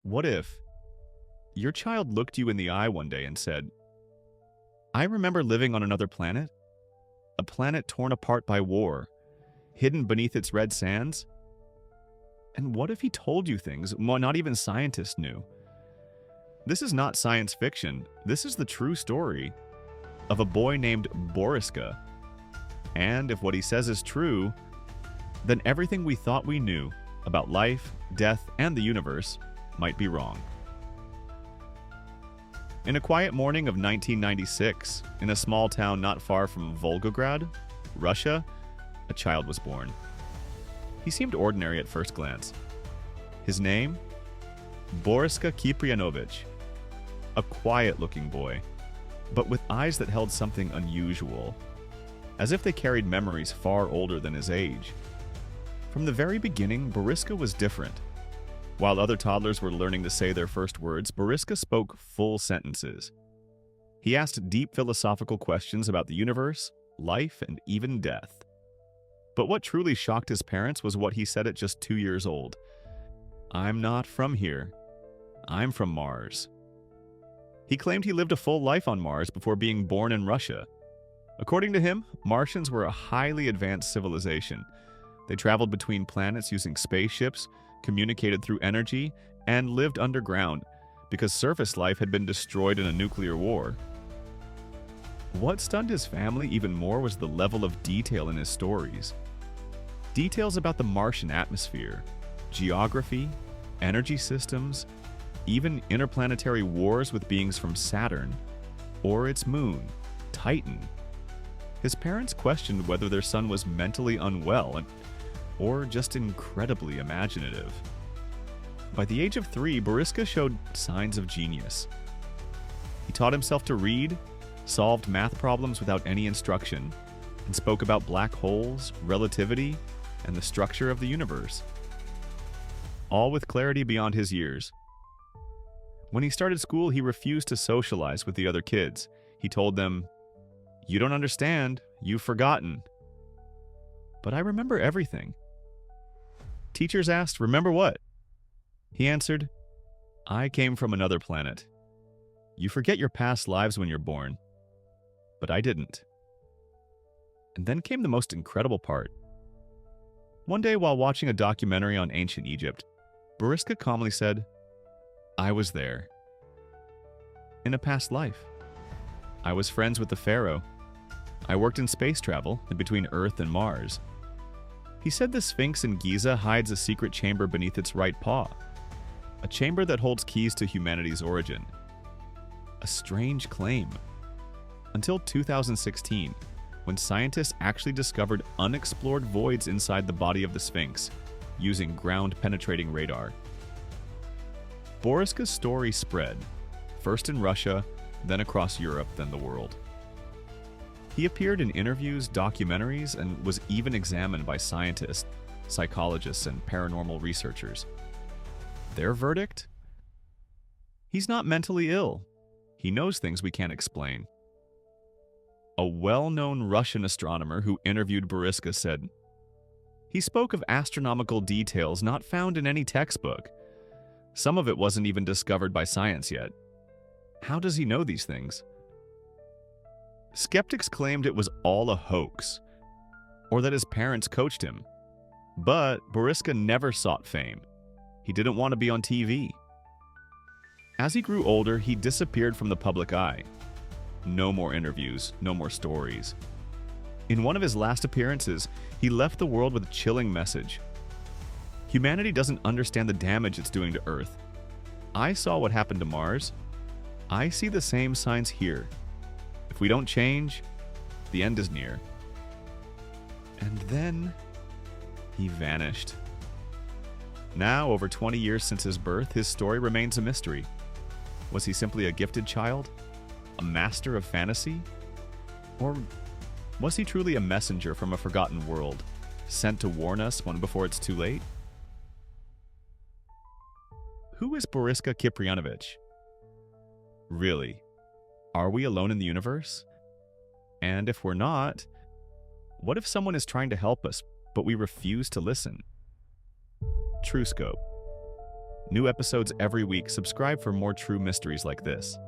What if your child looked you in the eye one day and said, I remember living on another planet, a planet torn apart by war, hidden beneath its red sands? And what if he told you things not even scientists knew? This is not science fiction. This is the true story of a boy named Boriska. And if what he says is true, then everything we thought we knew about life, death, and the universe might be wrong. In a quiet morning of 1996, in a small town not far from Volgograd, Russia, a child was born. He seemed ordinary at first glance. His name? Boriska Kipriyanovich. A quiet-looking boy, but with eyes that held something unusual, as if they carried memories far older than his age. From the very beginning, Boriska was different. While other toddlers were learning to say their first words, Boriska spoke full sentences. He asked deep philosophical questions about the universe, life, and even death. But what truly shocked his parents was what he said at just 2 years old. I'm not from here. I'm from Mars. He claimed he lived a full life on Mars before being born in Russia. According to him, Martians were a highly advanced civilization. They traveled between planets using spaceships, communicated through energy, and lived underground because surface life had been destroyed in a nuclear war. What stunned his family even more was the level of detail in his stories. Details about the Martian atmosphere, geography, energy systems, even interplanetary wars with beings from Saturn, or its moon, Titan. His parents questioned whether their son was mentally unwell or just incredibly imaginative. By the age of 3, Boriska showed signs of genius. He taught himself to read, solved math problems without any instruction, and spoke about black holes, relativity, and the structure of the universe. All with clarity beyond his years. When he started school, he refused to socialize with the other kids. He told them, "You don't understand, you've forgotten." But I remember everything. Teachers asked, "Remember what?" He answered, "I came from another planet. You forget your past lives when you're born. But I didn't." And then came the most incredible part. One day while watching a documentary on ancient Egypt, Boriska calmly said, I was there. In a past life. I was friends with the pharaoh. I worked in space travel in between Earth and Mars. He said the Sphinx in Giza hides a secret chamber beneath its right paw. A chamber that holds keys to humanity's origin. A strange claim. Until 2016, when scientists actually discovered unexplored voids inside the body of the Sphinx using ground-penetrating radar. Boriska's story spread, first in Russia, then across Europe, then the world. He appeared in interviews, documentaries, and was even examined by scientists, psychologists, and paranormal researchers. Their verdict? He's not mentally ill. He knows things we can't explain. A well-known Russian astronomer who interviewed Boriska said, he spoke of astronomical details not found in any textbook. Some of it wasn't even discovered by science yet. How does he know these things? Skeptics claimed it was all a hoax, or that his parents coached him. But Boriska never sought fame. He didn't want to be on TV. As he grew older, he disappeared from the public eye. No more interviews, no more stories. In one of his last appearances, he left the world with a chilling message. Humanity doesn't understand the damage it's doing to Earth. I saw what happened to Mars. I see the same signs here. If we don't change, the end is near. And then he vanished. Now, over 20 years since his birth, his story remains a mystery. Was he simply a gifted child? A master of fantasy? Or was he truly a messenger from a forgotten world, sent to warn us before it's too late? Who is Boriska Kipriyanovich? Really, are we alone in the universe? And if we're not, what if someone is trying to help us, but we refuse to listen? TrueScope. New episodes every week. Subscribe for more true mysteries like this.